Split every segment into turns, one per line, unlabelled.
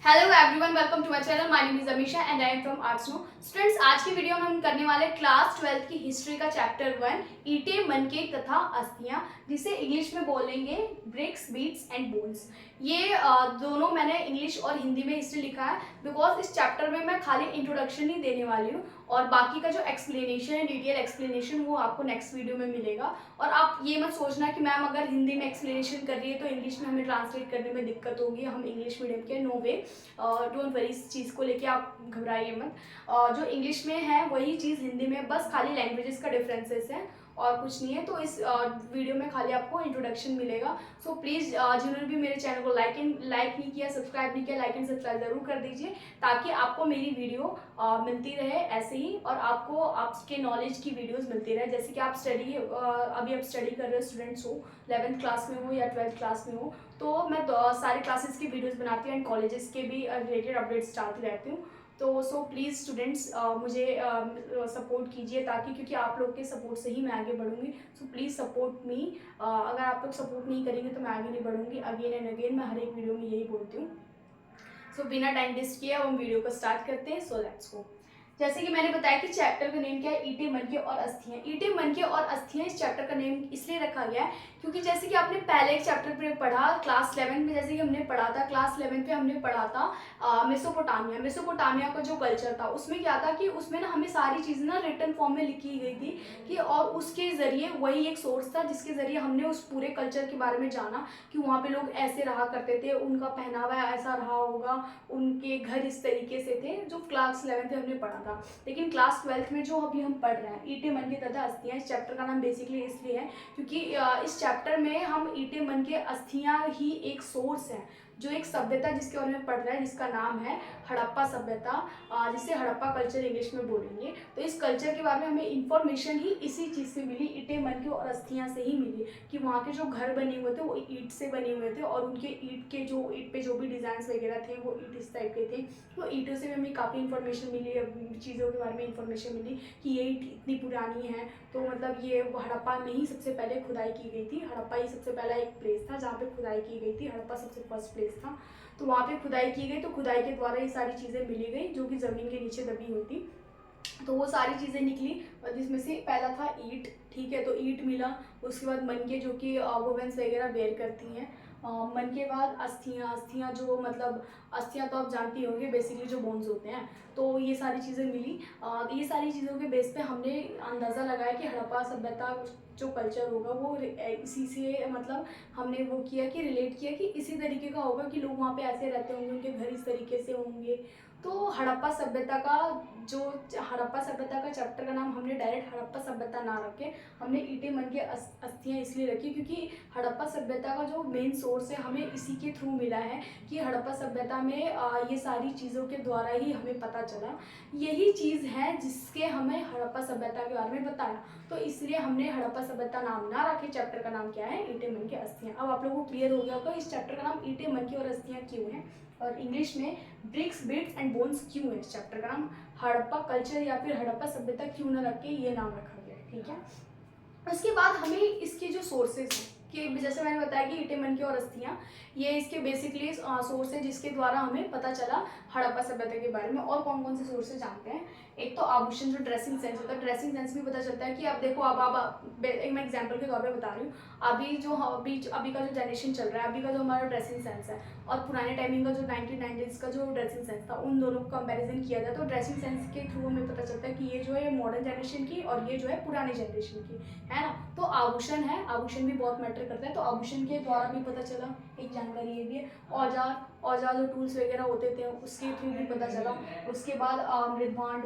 Hello everyone, welcome to my channel. My name is Amisha and I am from arts no. Students, आज की video में हम करने वाले क्लास 12 की हिस्ट्री का चैप्टर 1 ईंटें, मनके तथा अस्थियां, जिसे इंग्लिश में बोलेंगे ब्रिक्स, बीट्स एंड बोन्स। ये दोनों मैंने इंग्लिश और हिंदी में इसलिए लिखा है बिकॉज इस चैप्टर में मैं खाली इंट्रोडक्शन ही देने वाली हूँ और बाकी का जो एक्सप्लेनेशन है, डिटेल एक्सप्लेनेशन, वो आपको नेक्स्ट वीडियो में मिलेगा। और आप ये मत सोचना कि मैम अगर हिंदी में एक्सप्लेनेशन कर रही है तो इंग्लिश में हमें ट्रांसलेट करने में दिक्कत होगी। हम इंग्लिश मीडियम के, नो वे। डोंट वरी, इस चीज़ को लेके आप घबराइए मत। जो इंग्लिश में है वही चीज़ हिंदी में, बस खाली लैंग्वेजेस का डिफरेंसेस है और कुछ नहीं है। तो इस वीडियो में खाली आपको इंट्रोडक्शन मिलेगा। सो प्लीज़ जिन्होंने भी मेरे चैनल को लाइक नहीं किया, सब्सक्राइब नहीं किया, लाइक एंड सब्सक्राइब ज़रूर कर दीजिए ताकि आपको मेरी वीडियो मिलती रहे ऐसे ही, और आपको आपके नॉलेज की वीडियोस मिलती रहे। जैसे कि आप अभी आप स्टडी कर रहे स्टूडेंट्स हो, 11th क्लास में हो या 12th क्लास में हो, तो मैं सारे क्लासेस की वीडियोस बनाती हूँ एंड कॉलेजेस के भी रिलेटेड अपडेट्स डालती रहती हूँ। तो सो प्लीज़ स्टूडेंट्स मुझे सपोर्ट कीजिए ताकि, क्योंकि आप लोग के सपोर्ट से ही मैं आगे बढ़ूँगी। So please support me. अगर आप लोग सपोर्ट नहीं करेंगे तो मैं आगे नहीं बढ़ूँगी। अगेन एंड अगेन मैं हर एक वीडियो में यही बोलती हूँ। सो बिना टाइम वेस्ट किए अब हम वीडियो को स्टार्ट करते हैं। So let's go. जैसे कि मैंने बताया कि चैप्टर का नेम क्या है, ईंटें, मनके और अस्थियां। ईंटें, मनके और अस्थियां इस चैप्टर का नेम इसलिए रखा गया है क्योंकि जैसे कि आपने पहले एक चैप्टर पे पढ़ा क्लास 11 में, जैसे कि हमने पढ़ा था क्लास 11 पे, हमने पढ़ा था मेसोपोटामिया का जो कल्चर था, उसमें क्या था कि उसमें ना हमें सारी चीज़ें ना रिटन फॉर्म में लिखी गई थी कि, और उसके ज़रिए वही एक सोर्स था जिसके ज़रिए हमने उस पूरे कल्चर के बारे में जाना कि वहाँ पे लोग ऐसे रहा करते थे, उनका पहनावा ऐसा रहा होगा, उनके घर इस तरीके से थे, जो क्लास 11 में हमने पढ़ा था। लेकिन क्लास 12 में जो अभी हम पढ़ रहे हैं, ईंटें, मनके तथा अस्थियां, इस चैप्टर का नाम बेसिकली इसलिए है क्योंकि इस चैप्टर में हम ईंटें, मनके, अस्थियां ही एक सोर्स है, जो एक सभ्यता जिसके बारे में पढ़ रहे हैं, जिसका नाम है हड़प्पा सभ्यता, जिसे हड़प्पा कल्चर इंग्लिश में बोलेंगे। तो इस कल्चर के बारे में हमें इंफॉर्मेशन ही इसी चीज़ से मिली, ईंटें, मनके और अस्थियां से ही मिली कि वहाँ के जो घर बने हुए थे वो ईंट से बने हुए थे और उनके ईंट पे जो भी डिज़ाइन वगैरह थे वो ईंट इस टाइप के थे। तो ईंटों से भी हमें काफ़ी इन्फॉर्मेशन मिली, चीज़ों के बारे में इन्फॉर्मेशन मिली कि ये ईंट इतनी पुरानी है। तो मतलब ये हड़प्पा में ही सबसे पहले खुदाई की गई थी। हड़प्पा ही सबसे पहला एक प्लेस था जहाँ पे खुदाई की गई थी। हड़प्पा सबसे फर्स्ट प्लेस था, तो वहाँ पे खुदाई की गई। तो खुदाई के द्वारा ये सारी चीज़ें मिली गई जो कि ज़मीन के नीचे दबी हुई थी। तो वो सारी चीज़ें निकली, जिसमें से पहला था ईंट। ठीक है, तो ईंट मिला। उसके बाद मनके, जो कि वुमेन्स वगैरह वेयर करती हैं। मन के बाद अस्थियाँ जो मतलब, अस्थियाँ तो आप जानती होंगे बेसिकली जो बोन्स होते हैं। तो ये सारी चीज़ें मिली। ये सारी चीज़ों के बेस पे हमने अंदाज़ा लगाया कि हड़प्पा सभ्यता जो कल्चर होगा वो इसी से, मतलब हमने वो किया कि रिलेट किया कि इसी तरीके का होगा कि लोग वहाँ पे ऐसे रहते होंगे, उनके घर इस तरीके से होंगे। तो हड़प्पा सभ्यता का जो हड़प्पा सभ्यता का चैप्टर का नाम हमने डायरेक्ट हड़प्पा सभ्यता ना रखे, हमने ईंटें, मनके, अस्थियाँ इसलिए रखी क्योंकि हड़प्पा सभ्यता का जो मेन सोर्स है हमें इसी के थ्रू मिला है कि हड़प्पा सभ्यता में ये सारी चीज़ों के द्वारा ही हमें पता चला। यही चीज़ है जिसके हमें हड़प्पा सभ्यता के बारे में बताया, तो इसलिए हमने हड़प्पा सभ्यता नाम ना रखे। चैप्टर का नाम क्या है, ईंटें, मनके, अस्थियाँ। अब आप लोगों को क्लियर हो गया होगा इस चैप्टर का नाम ईंटें, मनके और अस्थियाँ क्यों है, और इंग्लिश में ब्रिक्स, बिट्स एंड बोन्स क्यों है। इस चैप्टर का नाम हड़प्पा कल्चर या फिर हड़प्पा सभ्यता क्यों न रख के ये नाम रखा गया है। ठीक है, उसके बाद हमें इसके जो सोर्सेज हैं कि जैसे मैंने बताया कि ईंटें, मनके और अस्थियाँ, ये इसके बेसिकली सोर्स है जिसके द्वारा हमें पता चला हड़प्पा सभ्यता के बारे में। और कौन कौन से सोर्सेज जानते हैं, एक तो आभूषण, जो ड्रेसिंग सेंस होता है, ड्रेसिंग सेंस भी पता चलता है कि अब देखो, अब एक मैं एग्जांपल के तौर पे बता रही हूँ। अभी का जो जनरेशन चल रहा है, अभी का जो हमारा ड्रेसिंग सेंस है और पुराने टाइमिंग का जो 1990s का जो ड्रेसिंग सेंस था, उन दोनों को कंपैरिजन किया जाए तो ड्रेसिंग सेंस के थ्रू हमें पता चलता है कि ये जो है मॉडर्न जनरेशन की और ये जो है पुरानी जनरेशन की है ना। तो आभूषण है, आभूषण भी बहुत मैटर करता है, तो आभूषण के द्वारा भी पता चला, एक जानकारी ये भी है। औजार जो टूल्स वगैरह होते थे उसके थ्रू भी पता चला। उसके बाद मृदभांड,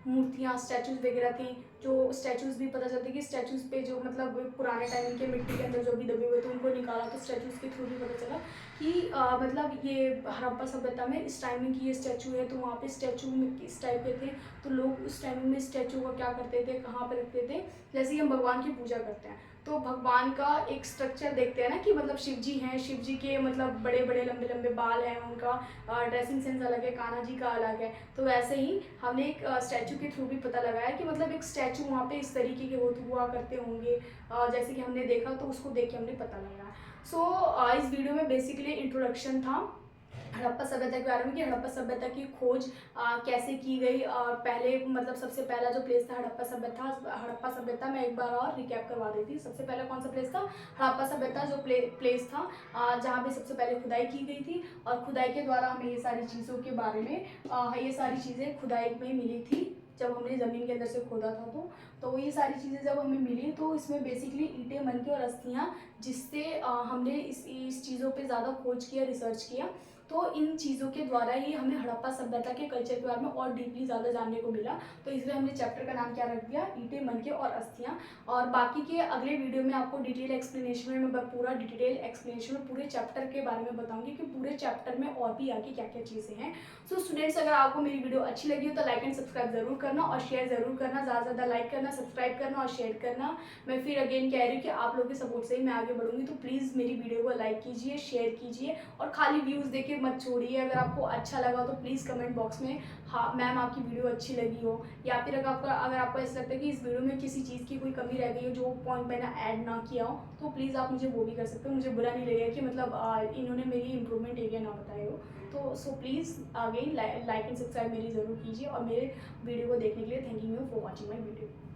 मूर्तियाँ, स्टैचूज वगैरह थी, जो स्टैचूज भी पता चलते कि स्टैचूज पे जो मतलब पुराने टाइम के मिट्टी के अंदर जो भी दबे हुए थे उनको निकाला, तो स्टैचूज के थ्रू भी पता चला कि मतलब ये हड़प्पा सभ्यता में इस टाइमिंग की ये स्टैचू है, तो वहाँ पे स्टैचू में इस टाइप के थे, तो लोग उस टाइमिंग में स्टैचू का क्या करते थे, कहाँ पे रखते थे। जैसे ही हम भगवान की पूजा करते हैं तो भगवान का एक स्ट्रक्चर देखते हैं ना कि मतलब शिव जी हैं, शिव जी के मतलब बड़े बड़े लंबे लंबे बाल हैं, उनका ड्रेसिंग सेंस अलग है, कान्हा जी का अलग है। तो वैसे ही हमने एक स्टैचू के थ्रू भी पता लगाया कि मतलब एक स्टैचू वहाँ पे इस तरीके के हुआ करते होंगे, जैसे कि हमने देखा, तो उसको देख के हमने पता लगाया। सो इस वीडियो में बेसिकली इंट्रोडक्शन था हड़प्पा सभ्यता के बारे में कि हड़प्पा सभ्यता की खोज कैसे की गई, और पहले मतलब सबसे पहला जो प्लेस था हड़प्पा सभ्यता मैं एक बार और रिकैप करवा देती हूँ। सबसे पहला कौन सा प्लेस था? हड़प्पा सभ्यता जो प्लेस था जहाँ पे सबसे पहले खुदाई की गई थी, और खुदाई के द्वारा हमें ये सारी चीज़ों के बारे में ये सारी चीज़ें खुदाई में मिली थी जब हमने ज़मीन के अंदर से खोदा था। तो ये सारी चीज़ें जब हमें मिली तो इसमें बेसिकली ईंटें, मनके और अस्थियाँ, जिससे हमने इस चीज़ों पे ज़्यादा खोज किया, रिसर्च किया। तो इन चीज़ों के द्वारा ही हमें हड़प्पा सभ्यता के कल्चर के बारे में और डीपली ज़्यादा जानने को मिला। तो इसलिए हमने चैप्टर का नाम क्या रख दिया? ईंटें, मनके और अस्थियाँ। और बाकी के अगले वीडियो में आपको डिटेल एक्सप्लेनेशन में मैं पूरा डिटेल एक्सप्लेनेशन में पूरे चैप्टर के बारे में बताऊंगी कि पूरे चैप्टर में और भी आगे क्या क्या चीज़ें हैं। सो स्टूडेंट्स, अगर आपको मेरी वीडियो अच्छी लगी हो तो लाइक एंड सब्सक्राइब जरूर करना और शेयर जरूर करना। ज़्यादा से ज़्यादा लाइक करना, सब्सक्राइब करना और शेयर करना। मैं फिर अगेन कह रही हूँ कि आप लोगों के सपोर्ट से ही मैं आगे बढ़ूंगी। तो प्लीज़ मेरी वीडियो को लाइक कीजिए, शेयर कीजिए और खाली व्यूज़ देके मत छोड़िए। अगर आपको अच्छा लगा तो प्लीज़ कमेंट बॉक्स में हाँ मैम आपकी वीडियो अच्छी लगी हो, या फिर अगर आपको ऐसा लगता है कि इस वीडियो में किसी चीज़ की कोई कमी रह गई हो, जो पॉइंट मैंने ऐड ना किया हो, तो प्लीज़ आप मुझे वो भी कर सकते हो। मुझे बुरा नहीं लगेगा कि मतलब इन्होंने मेरी इंप्रूवमेंट एरिया ना बताए हो। तो so please again like and subscribe मेरी ज़रूर कीजिए, और मेरे वीडियो को देखने के लिए thank you for watching my video.